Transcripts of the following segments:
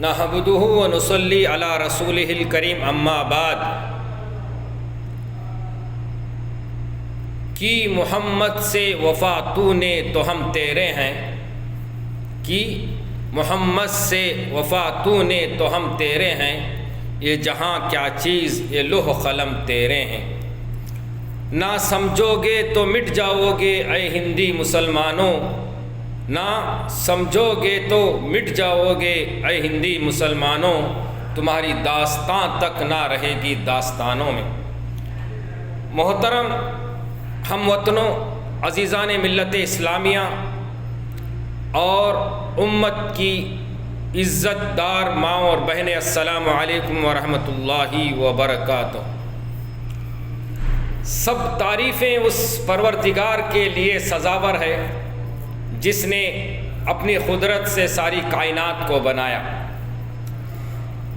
نحمدہ ونصلی علی رسولہ الکریم اما بعد کی محمد سے وفا تو نے تو ہم تیرے ہیں، کی محمد سے وفا تو نے تو ہم تیرے ہیں، یہ جہاں کیا چیز یہ لوح قلم تیرے ہیں، نہ سمجھو گے تو مٹ جاؤ گے اے ہندی مسلمانوں، نہ سمجھو گے تو مٹ جاؤ گے اے ہندی مسلمانوں، تمہاری داستان تک نہ رہے گی داستانوں میں۔ محترم ہم وطنوں، عزیزان ملت اسلامیہ اور امت کی عزت دار ماں اور بہنیں، السلام علیکم ورحمۃ اللہ وبرکاتہ۔ سب تعریفیں اس پروردگار کے لیے سزاور ہے جس نے اپنی قدرت سے ساری کائنات کو بنایا۔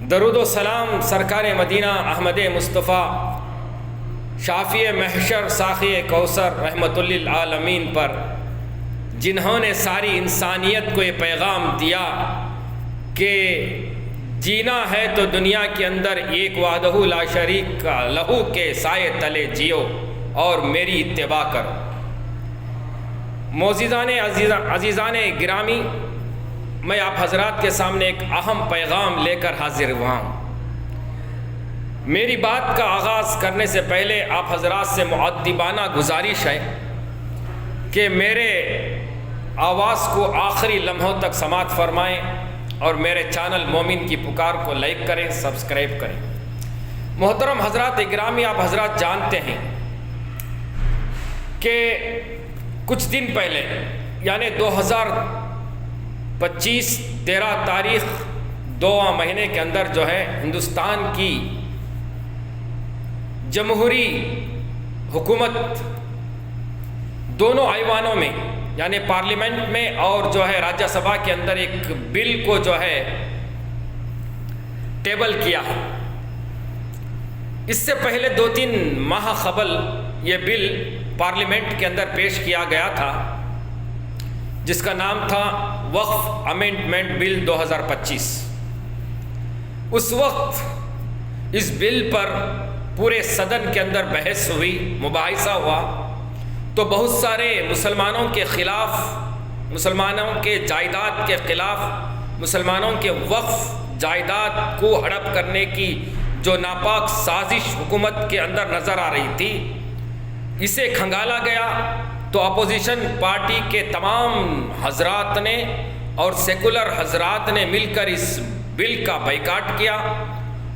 درود و سلام سرکار مدینہ احمد مصطفیٰ شافی محشر ساقی کوثر رحمۃ للعالمین پر، جنہوں نے ساری انسانیت کو یہ پیغام دیا کہ جینا ہے تو دنیا کے اندر ایک وحدہ لا شریک کا لہو کے سائے تلے جیو اور میری اتباع کرو۔ معززان عزیزان گرامی، میں آپ حضرات کے سامنے ایک اہم پیغام لے کر حاضر ہوا ہوں۔ میری بات کا آغاز کرنے سے پہلے آپ حضرات سے مؤدبانہ گزارش ہے کہ میرے آواز کو آخری لمحوں تک سماعت فرمائیں اور میرے چینل مومن کی پکار کو لائک کریں، سبسکرائب کریں۔ محترم حضرات گرامی، آپ حضرات جانتے ہیں کہ کچھ دن پہلے یعنی 2025 13 تاریخ 2واں مہینے کے اندر جو ہے ہندوستان کی جمہوری حکومت دونوں ایوانوں میں یعنی پارلیمنٹ میں اور جو ہے راجیہ سبھا کے اندر ایک بل کو جو ہے ٹیبل کیا ہے۔ اس سے پہلے 2-3 ماہ قبل یہ بل پارلیمنٹ کے اندر پیش کیا گیا تھا، جس کا نام تھا وقف امینڈمنٹ بل 2025۔ اس وقت اس بل پر پورے صدن کے اندر بحث ہوئی، مباحثہ ہوا، تو بہت سارے مسلمانوں کے خلاف، مسلمانوں کے جائیداد کے خلاف، مسلمانوں کے وقف جائیداد کو ہڑپ کرنے کی جو ناپاک سازش حکومت کے اندر نظر آ رہی تھی، اسے کھنگالا گیا۔ تو اپوزیشن پارٹی کے تمام حضرات نے اور سیکولر حضرات نے مل کر اس بل کا بائیکاٹ کیا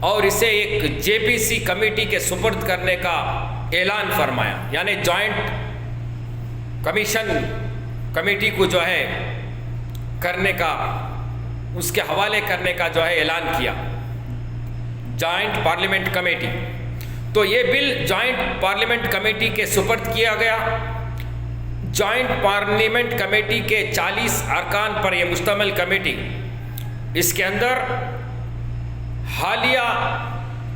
اور اسے ایک JPC کمیٹی کے سپرد کرنے کا اعلان فرمایا، یعنی جوائنٹ کمیشن کمیٹی کو جو ہے کرنے کا، اس کے حوالے کرنے کا جو ہے اعلان کیا، جوائنٹ پارلیمنٹ کمیٹی۔ تو یہ بل جوائنٹ پارلیمنٹ کمیٹی کے سپرد کیا گیا۔ جوائنٹ پارلیمنٹ کمیٹی کے 40 ارکان پر یہ مشتمل کمیٹی، اس کے اندر حالیہ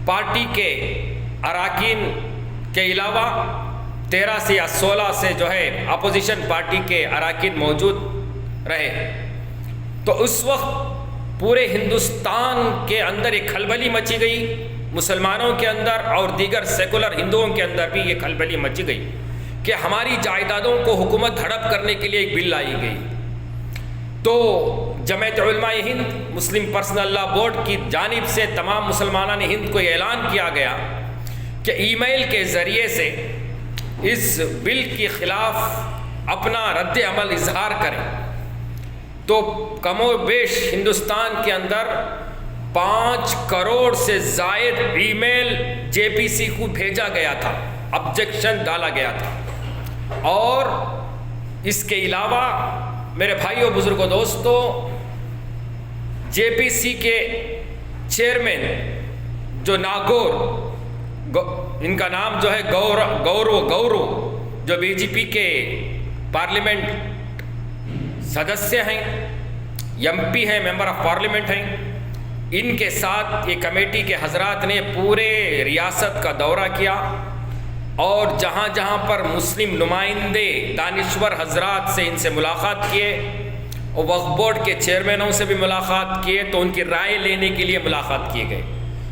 پارٹی کے اراکین کے علاوہ 13 سے یا 16 سے جو ہے اپوزیشن پارٹی کے اراکین موجود رہے۔ تو اس وقت پورے ہندوستان کے اندر ایک کھلبلی مچی گئی، مسلمانوں کے اندر اور دیگر سیکولر ہندوؤں کے اندر بھی یہ کھلبلی مچی گئی کہ ہماری جائیدادوں کو حکومت ہڑپ کرنے کے لیے ایک بل لائی گئی۔ تو جمعیت علماء ہند مسلم پرسنل لا بورڈ کی جانب سے تمام مسلمانان ہند کو یہ اعلان کیا گیا کہ ای میل کے ذریعے سے اس بل کے خلاف اپنا رد عمل اظہار کریں۔ تو کم و بیش ہندوستان کے اندر 5 کروڑ سے زائد ای میل JPC کو بھیجا گیا تھا، آبجیکشن ڈالا گیا تھا۔ اور اس کے علاوہ میرے بھائیوں، بزرگوں، دوستوں، JPC کے چیئرمین جو ناگور، ان کا نام جو ہے گورو جو BJP کے پارلیمنٹ سدسیہ ہیں، MP ہیں، ممبر آف پارلیمنٹ ہیں، ان کے ساتھ یہ کمیٹی کے حضرات نے پورے ریاست کا دورہ کیا اور جہاں جہاں پر مسلم نمائندے دانشور حضرات سے ان سے ملاقات کیے اور وقف بورڈ کے چیئرمینوں سے بھی ملاقات کیے تو ان کی رائے لینے کے لیے ملاقات کیے گئے،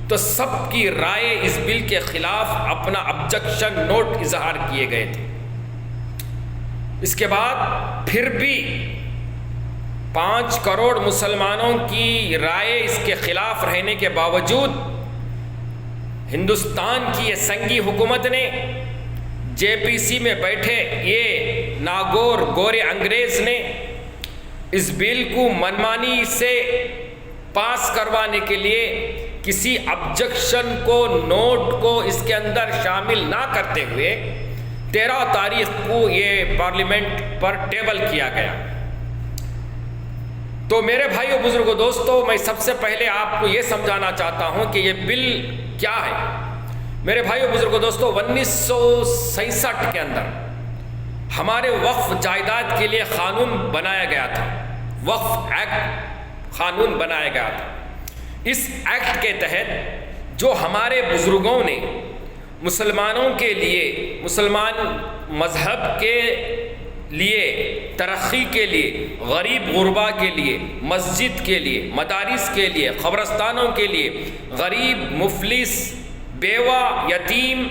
تو سب کی رائے اس بل کے خلاف اپنا آبجیکشن نوٹ اظہار کیے گئے تھے۔ اس کے بعد پھر بھی 5 کروڑ مسلمانوں کی رائے اس کے خلاف رہنے کے باوجود ہندوستان کی یہ سنگی حکومت نے، جے پی سی میں بیٹھے یہ ناگور گورے انگریز نے اس بل کو منمانی سے پاس کروانے کے لیے کسی آبجیکشن کو، نوٹ کو اس کے اندر شامل نہ کرتے ہوئے 13 تاریخ کو یہ پارلیمنٹ پر ٹیبل کیا گیا۔ تو میرے بھائیو بزرگوں دوستو، میں سب سے پہلے آپ کو یہ سمجھانا چاہتا ہوں کہ یہ بل کیا ہے۔ میرے بھائیو بزرگوں دوستو، 1967 کے اندر ہمارے وقف جائیداد کے لیے قانون بنایا گیا تھا، وقف ایکٹ قانون بنایا گیا تھا۔ اس ایکٹ کے تحت جو ہمارے بزرگوں نے مسلمانوں کے لیے، مسلمان مذہب کے لیے، ترقی کے لیے، غریب غربا کے لیے، مسجد کے لیے، مدارس کے لیے، قبرستانوں کے لیے، غریب مفلس بیوہ یتیم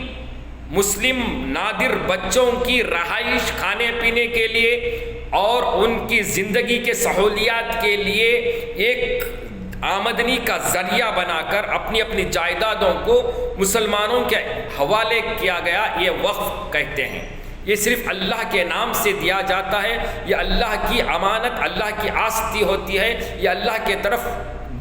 مسلم نادر بچوں کی رہائش، کھانے پینے کے لیے اور ان کی زندگی کے سہولیات کے لیے ایک آمدنی کا ذریعہ بنا کر اپنی اپنی جائیدادوں کو مسلمانوں کے حوالے کیا گیا، یہ وقف کہتے ہیں۔ یہ صرف اللہ کے نام سے دیا جاتا ہے، یہ اللہ کی امانت، اللہ کی آستی ہوتی ہے، یہ اللہ کے طرف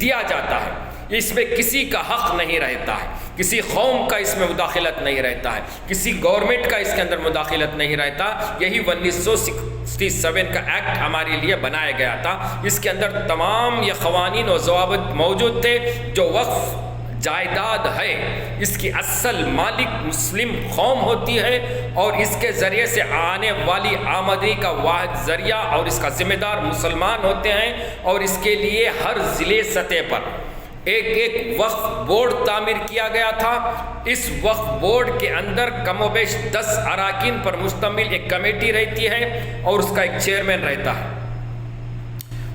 دیا جاتا ہے، اس میں کسی کا حق نہیں رہتا ہے، کسی قوم کا اس میں مداخلت نہیں رہتا ہے، کسی گورنمنٹ کا اس کے اندر مداخلت نہیں رہتا۔ یہی 1967 کا ایکٹ ہمارے لیے بنایا گیا تھا۔ اس کے اندر تمام یہ قوانین و ضوابط موجود تھے۔ جو وقف جائیداد ہے اس کی اصل مالک مسلم قوم ہوتی ہے اور اس کے ذریعے سے آنے والی آمدنی کا واحد ذریعہ اور اس کا ذمہ دار مسلمان ہوتے ہیں، اور اس کے لیے ہر ضلع سطح پر ایک وقف بورڈ تعمیر کیا گیا تھا۔ اس وقف بورڈ کے اندر کم و بیش 10 اراکین پر مشتمل ایک کمیٹی رہتی ہے اور اس کا ایک چیئرمین رہتا ہے۔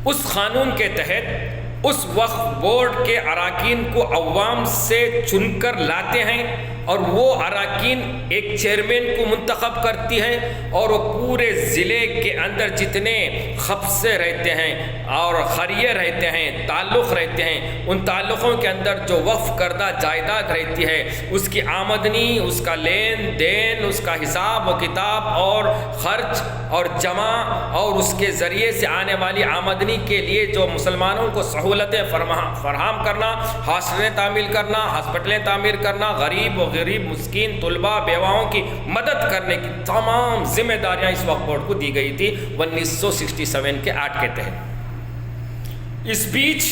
اس قانون کے تحت اس وقف بورڈ کے اراکین کو عوام سے چن کر لاتے ہیں اور وہ اراکین ایک چیئرمین کو منتخب کرتی ہے، اور وہ پورے ضلع کے اندر جتنے خبصے رہتے ہیں اور خریے رہتے ہیں، تعلق رہتے ہیں، ان تعلقوں کے اندر جو وقف کردہ جائیداد رہتی ہے اس کی آمدنی، اس کا لین دین، اس کا حساب و کتاب اور خرچ اور جمع اور اس کے ذریعے سے آنے والی آمدنی کے لیے جو مسلمانوں کو سہولتیں فراہم کرنا، ہاسٹلیں تعمیر کرنا، ہاسپٹلیں تعمیر کرنا، غریب و غریب مسکین طلباء بیواؤں کی مدد کرنے کی تمام ذمہ داریاں اس وقف بورڈ کو دی گئی تھی 1967 کے ایکٹ کے تحت۔ اس بیچ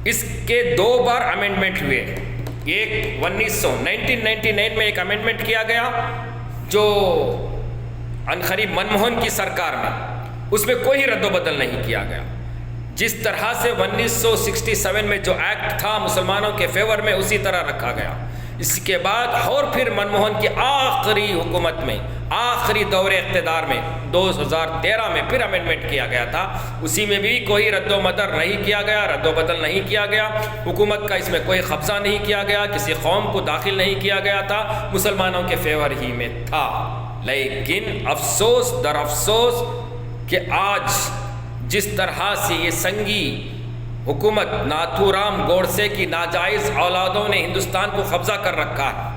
اس کے 2 بار امینڈمنٹ ہوئے۔ ایک 1999 میں ایک امینڈمنٹ کیا گیا جو عنقریب منموہن کی سرکار میں، اس میں کوئی رد و بدل نہیں کیا گیا۔ جس طرح سے 1967 میں جو ایکٹ تھا مسلمانوں کے فیور میں اسی طرح رکھا گیا۔ اس کے بعد اور پھر منموہن کی آخری حکومت میں، آخری دور اقتدار میں 2013 میں پھر امینڈمنٹ کیا گیا تھا، اسی میں بھی کوئی رد و بدل نہیں کیا گیا، رد و بدل نہیں کیا گیا، حکومت کا اس میں کوئی قبضہ نہیں کیا گیا، کسی قوم کو داخل نہیں کیا گیا تھا، مسلمانوں کے فیور ہی میں تھا۔ لیکن افسوس در افسوس کہ آج جس طرح سے یہ سنگی حکومت ناتھو رام گوڈسے کی ناجائز اولادوں نے ہندوستان کو قبضہ کر رکھا ہے،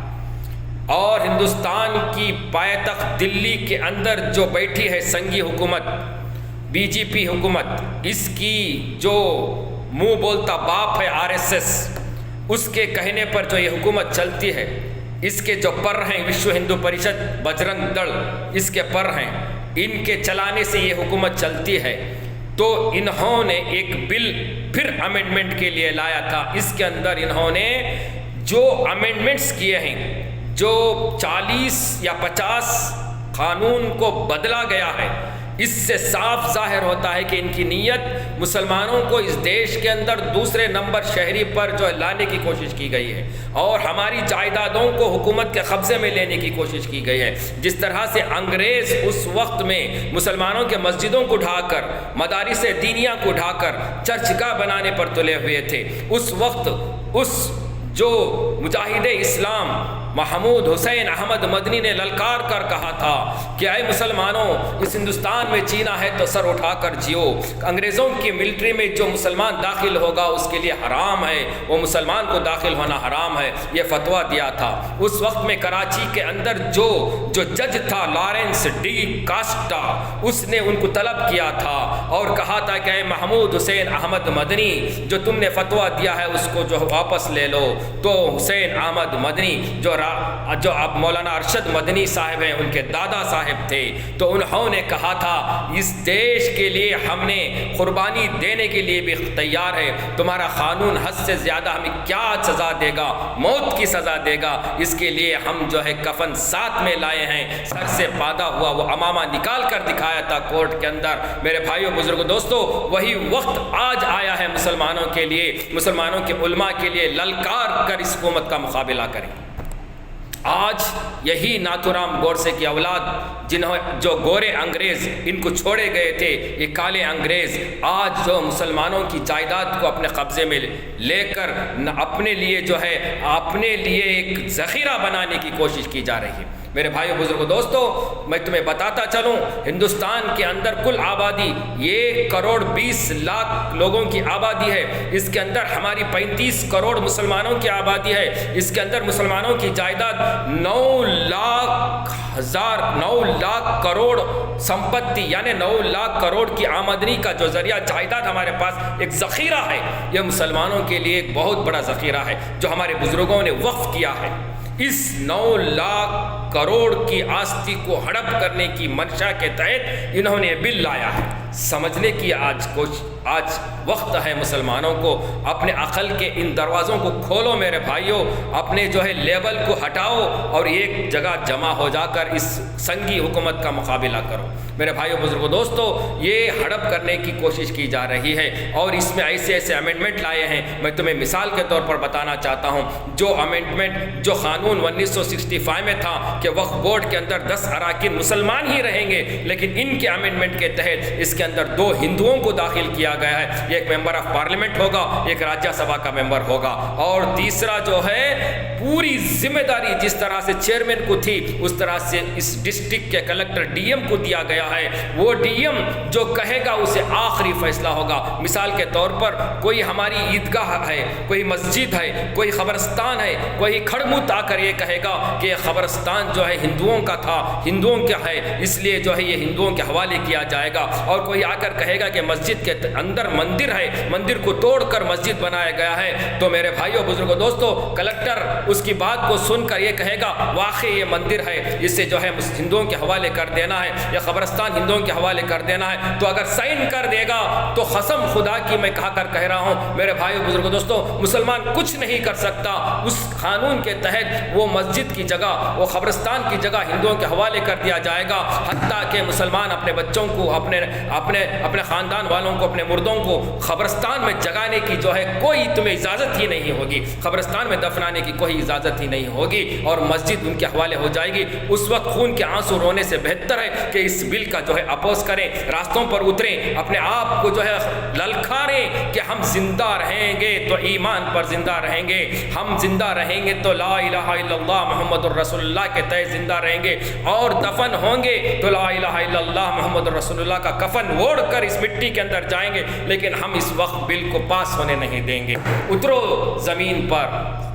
اور ہندوستان کی پائیتخت دلی کے اندر جو بیٹھی ہے سنگی حکومت، بی جے پی حکومت، اس کی جو منہ بولتا باپ ہے RSS، اس کے کہنے پر جو یہ حکومت چلتی ہے، اس کے جو پر ہیں وشو ہندو پریشد، بجرنگ دل، اس کے پر ہیں، ان کے چلانے سے یہ حکومت چلتی ہے۔ تو انہوں نے ایک بل پھر امینڈمنٹ کے لیے لایا تھا۔ اس کے اندر انہوں نے جو امینڈمنٹس کیے ہیں، جو 40 یا 50 قانون کو بدلا گیا ہے، اس سے صاف ظاہر ہوتا ہے کہ ان کی نیت مسلمانوں کو اس دیش کے اندر دوسرے نمبر شہری پر جو لانے کی کوشش کی گئی ہے اور ہماری جائیدادوں کو حکومت کے قبضے میں لینے کی کوشش کی گئی ہے۔ جس طرح سے انگریز اس وقت میں مسلمانوں کے مسجدوں کو ڈھا کر، مدارس دینیہ کو ڈھا کر چرچگاہ بنانے پر تلے ہوئے تھے، اس وقت اس جو مجاہد اسلام محمود حسین احمد مدنی نے للکار کر کہا تھا کہ اے مسلمانوں، اس ہندوستان میں جینا ہے تو سر اٹھا کر جیو، انگریزوں کی ملٹری میں جو مسلمان داخل ہوگا اس کے لیے حرام ہے، وہ مسلمان کو داخل ہونا حرام ہے، یہ فتویٰ دیا تھا۔ اس وقت میں کراچی کے اندر جو جج تھا لارنس ڈی کاسٹا، اس نے ان کو طلب کیا تھا اور کہا تھا کہ اے محمود حسین احمد مدنی، جو تم نے فتویٰ دیا ہے اس کو جو واپس لے لو۔ تو حسین احمد مدنی جو اب مولانا ارشد مدنی صاحب ہیں، ان کے دادا صاحب تھے، تو انہوں نے کہا تھا اس دیش کے لیے ہم نے قربانی دینے کے لیے بھی تیار ہے، تمہارا قانون حد سے زیادہ ہمیں کیا سزا دے گا؟ موت کی سزا دے گا، اس کے لیے ہم جو ہے کفن ساتھ میں لائے ہیں، سر سے باندھا ہوا وہ امامہ نکال کر دکھایا تھا کورٹ کے اندر۔ میرے بھائیوں بزرگوں دوستو، وہی وقت آج آیا ہے مسلمانوں کے لیے، مسلمانوں کے علماء کے لیے للکار کر اس حکومت کا مقابلہ کریں۔ آج یہی ناتھورام گوڈسے کی اولاد جو گورے انگریز ان کو چھوڑے گئے تھے، یہ کالے انگریز آج جو مسلمانوں کی جائیداد کو اپنے قبضے میں لے کر اپنے لیے جو ہے اپنے لیے ایک ذخیرہ بنانے کی کوشش کی جا رہی ہے۔ میرے بھائیو بزرگوں دوستو، میں تمہیں بتاتا چلوں، ہندوستان کے اندر کل آبادی 1,20,00,000 لوگوں کی آبادی ہے، اس کے اندر ہماری 35 کروڑ مسلمانوں کی آبادی ہے، اس کے اندر مسلمانوں کی جائیداد 9 لاکھ کروڑ سمپتی، یعنی 9 لاکھ کروڑ کی آمدنی کا جو ذریعہ جائیداد ہمارے پاس ایک ذخیرہ ہے، یہ مسلمانوں کے لیے ایک بہت بڑا ذخیرہ ہے جو ہمارے بزرگوں نے وقف کیا ہے۔ اس 9 لاکھ کروڑ کی آستی کو ہڑپ کرنے کی منشا کے تحت انہوں نے بل لایا ہے۔ سمجھنے کی آج وقت ہے مسلمانوں کو، اپنے عقل کے ان دروازوں کو کھولو میرے بھائیوں، اپنے جو ہے لیبل کو ہٹاؤ اور ایک جگہ جمع ہو جا کر اس سنگی حکومت کا مقابلہ کرو۔ میرے بھائیوں بزرگوں دوستو، یہ ہڑپ کرنے کی کوشش کی جا رہی ہے اور اس میں ایسے ایسے امینڈمنٹ لائے ہیں، میں تمہیں مثال کے طور پر بتانا چاہتا ہوں۔ جو امینڈمنٹ جو قانون 1965 میں تھا کہ وقف بورڈ کے اندر 10 اراکین مسلمان ہی رہیں گے، لیکن ان کے امینڈمنٹ کے تحت اس کے اندر 2 ہندوؤں کو داخل کیا گیا ہے، ایک ممبر آف پارلیمنٹ ہوگا، ایک راجیہ سبھا کا ممبر ہوگا، اور تیسرا جو ہے پوری ذمہ داری جس طرح سے چیئرمین کو تھی اس طرح سے اس ڈسٹرکٹ کے کلکٹر ڈی ایم کو دیا گیا ہے۔ وہ ڈی ایم جو کہے گا اسے آخری فیصلہ ہوگا۔ مثال کے طور پر کوئی ہماری عیدگاہ ہے، کوئی مسجد ہے، کوئی قبرستان ہے، کوئی کھڑموت آ کر یہ کہے گا کہ یہ قبرستان جو ہے ہندوؤں کا تھا، ہندوؤں کا ہے، اس لیے جو ہے یہ ہندوؤں کے حوالے کیا جائے گا، اور کوئی آ کر کہے گا کہ مسجد کے اندر مندر ہے، مندر کو توڑ کر مسجد بنایا گیا ہے، تو میرے بھائیوں بزرگوں دوستو، کلکٹر اس کی بات کو سن کر یہ کہے گا واقعی یہ مندر ہے، اسے جو ہے ہندوؤں کے حوالے کر دینا ہے، یا قبرستان ہندوؤں کے حوالے کر دینا ہے، تو اگر سائن کر دے گا تو قسم خدا کی میں کہہ رہا ہوں میرے بھائیوں بزرگوں دوستو، مسلمان کچھ نہیں کر سکتا۔ اس قانون کے تحت وہ مسجد کی جگہ، وہ قبرستان کی جگہ ہندوؤں کے حوالے کر دیا جائے گا، حتیٰ کہ مسلمان اپنے بچوں کو، اپنے خاندان والوں کو، اپنے مردوں کو قبرستان میں جگانے کی جو ہے کوئی تمہیں اجازت ہی نہیں ہوگی، قبرستان میں دفنانے کی کوئی اجازت ہی نہیں ہوگی، اور مسجد ان کے حوالے ہو جائے گی۔ اس وقت خون کے آنسو رونے سے بہتر ہے کہ اس بل کا جو ہے اپوز کریں، راستوں پر اتریں، اپنے آپ کو جو ہے للکاریں کہ ہم زندہ رہیں گے تو ایمان پر زندہ رہیں گے، ہم زندہ رہیں گے تو لا الہ الا اللہ محمد الرسول اللہ کے تحت زندہ رہیں گے، اور دفن ہوں گے تو لا الہ الا اللہ محمد الرسول اللہ کا کفن اوڑھ کر اس مٹی کے اندر جائیں گے، لیکن ہم اس وقت بل کو پاس ہونے نہیں دیں گے۔ اترو زمین پر،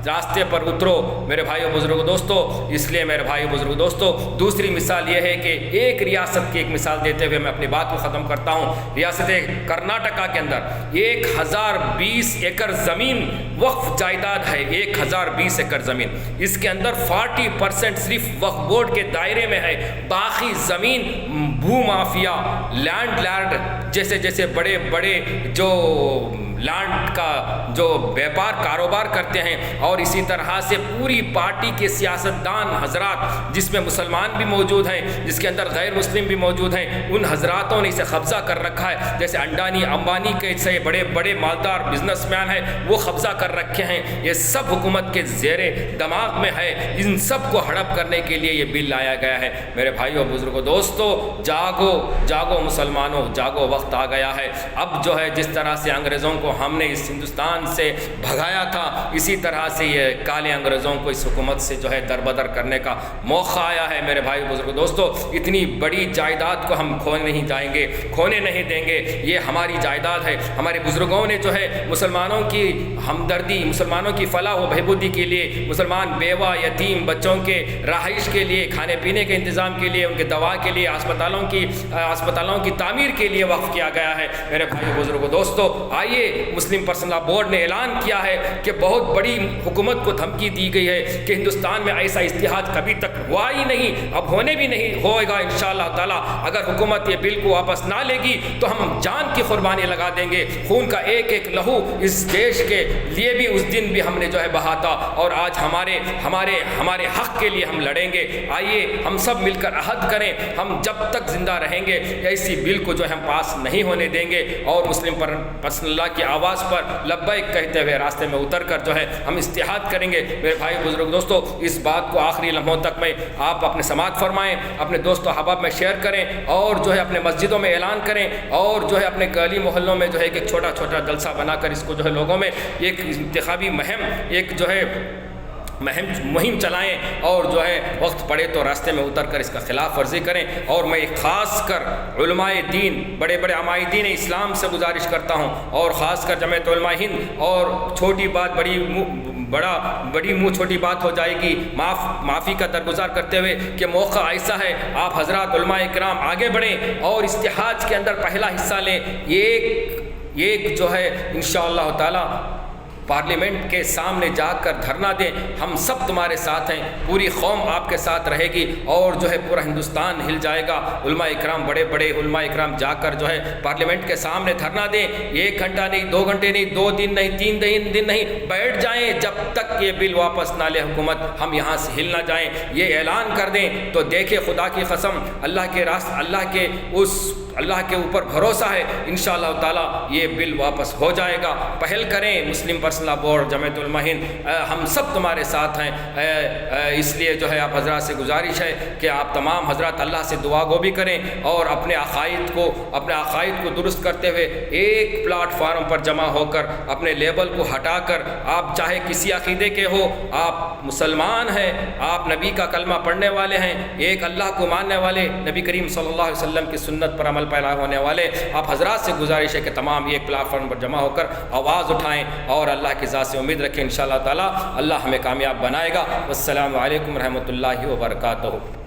راستے پر اترو میرے بھائیو بزرگوں دوستو۔ اس لیے میرے بھائیو بزرگوں دوستو، دوسری مثال یہ ہے کہ ایک ریاست کی ایک مثال دیتے ہوئے میں اپنی بات کو ختم کرتا ہوں۔ ریاست کرناٹکا کے اندر 1020 ایکڑ زمین وقف جائیداد ہے، 1020 ایکڑ زمین، اس کے اندر 40% صرف وقف بورڈ کے دائرے میں ہے، باقی زمین بھو مافیا، لینڈ جیسے بڑے بڑے جو لانڈ کا جو بیپار کاروبار کرتے ہیں، اور اسی طرح سے پوری پارٹی کے سیاستدان حضرات، جس میں مسلمان بھی موجود ہیں، جس کے اندر غیر مسلم بھی موجود ہیں، ان حضراتوں نے اسے قبضہ کر رکھا ہے۔ جیسے انڈانی امبانی کے سے بڑے بڑے مالدار بزنس مین ہیں، وہ قبضہ کر رکھے ہیں۔ یہ سب حکومت کے زیر دماغ میں ہے۔ ان سب کو ہڑپ کرنے کے لیے یہ بل لایا گیا ہے۔ میرے بھائیوں بزرگوں دوستو، جاگو جاگو مسلمانوں، جاگو، وقت آ گیا ہے۔ اب جو ہے جس طرح سے انگریزوں کو ہم نے اس ہندوستان سے بھگایا تھا، اسی طرح سے یہ کالے انگریزوں کو اس حکومت سے جو ہے دربدر کرنے کا موقع آیا ہے۔ میرے بھائی بزرگوں دوستو، اتنی بڑی جائیداد کو ہم کھونے نہیں جائیں گے، کھونے نہیں دیں گے۔ یہ ہماری جائیداد ہے۔ ہمارے بزرگوں نے جو ہے مسلمانوں کی ہمدردی، مسلمانوں کی فلاح و بہبودی کے لیے، مسلمان بیوہ یتیم بچوں کے رہائش کے لیے، کھانے پینے کے انتظام کے لیے، ان کے دوا کے لیے، اسپتالوں کی تعمیر کے لیے وقف کیا گیا ہے۔ میرے بھائی بزرگوں دوستو، آئیے، مسلم پرسنل لاء بورڈ نے اعلان کیا ہے کہ بہت بڑی حکومت کو دھمکی دی گئی ہے کہ ہندوستان میں ایسا اتحاد کبھی تک ہوا ہی نہیں، اب ہونے بھی نہیں ہوئے گا انشاءاللہ تعالی۔ اگر حکومت یہ بل کو واپس نہ لے گی تو ہم جان کی قربانی لگا دیں گے، خون کا ایک ایک لہو اس دیش کے لیے بھی اس دن بھی ہم نے جو ہے بہا تھا، اور آج ہمارے حق کے لیے ہم لڑیں گے۔ آئیے ہم سب مل کر عہد کریں، ہم جب تک زندہ رہیں گے ایسی بل کو جو ہم پاس نہیں ہونے دیں گے، اور مسلم پرسنل لاء کی آواز پر لبیک کہتے ہوئے راستے میں اتر کر جو ہے ہم اتحاد کریں گے۔ میرے بھائی بزرگ دوستو، اس بات کو آخری لمحوں تک میں آپ اپنے سماعت فرمائیں، اپنے دوست و احباب میں شیئر کریں، اور جو ہے اپنے مسجدوں میں اعلان کریں، اور جو ہے اپنے گلی محلوں میں جو ہے ایک چھوٹا چھوٹا جلسہ بنا کر اس کو جو ہے لوگوں میں ایک انتخابی مہم چلائیں، اور جو ہے وقت پڑے تو راستے میں اتر کر اس کا خلاف ورزی کریں۔ اور میں خاص کر علماء دین، بڑے بڑے عمائدین اسلام سے گزارش کرتا ہوں، اور خاص کر جمعیت علماء ہند، اور چھوٹی بات بڑی منہ چھوٹی بات ہو جائے گی، معافی کا درگزار کرتے ہوئے کہ موقع ایسا ہے، آپ حضرات علماء کرام آگے بڑھیں اور اتحاد کے اندر پہلا حصہ لیں۔ ایک جو ہے انشاءاللہ تعالی پارلیمنٹ کے سامنے جا کر دھرنا دیں، ہم سب تمہارے ساتھ ہیں، پوری قوم آپ کے ساتھ رہے گی، اور جو ہے پورا ہندوستان ہل جائے گا۔ علماء اکرام، بڑے بڑے علماء اکرام جا کر جو ہے پارلیمنٹ کے سامنے دھرنا دیں، 1 گھنٹہ نہیں، 2 گھنٹے نہیں، 2 دن نہیں، 3 دن نہیں، بیٹھ جائیں جب تک یہ بل واپس نہ لے حکومت، ہم یہاں سے ہل نہ جائیں، یہ اعلان کر دیں۔ تو دیکھیں، خدا کی قسم، اللہ کے اوپر بھروسہ ہے، انشاءاللہ تعالی یہ بل واپس ہو جائے گا۔ پہل کریں، مسلم پرسنل لاء بورڈ، جمعیت علماء ہند، ہم سب تمہارے ساتھ ہیں۔ اس لیے جو ہے آپ حضرات سے گزارش ہے کہ آپ تمام حضرات اللہ سے دعا گو بھی کریں، اور اپنے عقائد کو درست کرتے ہوئے ایک پلیٹ فارم پر جمع ہو کر اپنے لیبل کو ہٹا کر، آپ چاہے کسی عقیدے کے ہو، آپ مسلمان ہیں، آپ نبی کا کلمہ پڑھنے والے ہیں، ایک اللہ کو ماننے والے، نبی کریم صلی اللہ علیہ وسلم کی سنت پر عمل پیرا ہونے والے، آپ حضرات سے گزارش ہے کہ تمام ایک پلیٹ فارم پر جمع ہو کر آواز اٹھائیں، اور اللہ کی ذات سے امید رکھیں، انشاءاللہ تعالی اللہ ہمیں کامیاب بنائے گا۔ والسلام علیکم ورحمۃ اللہ وبرکاتہ۔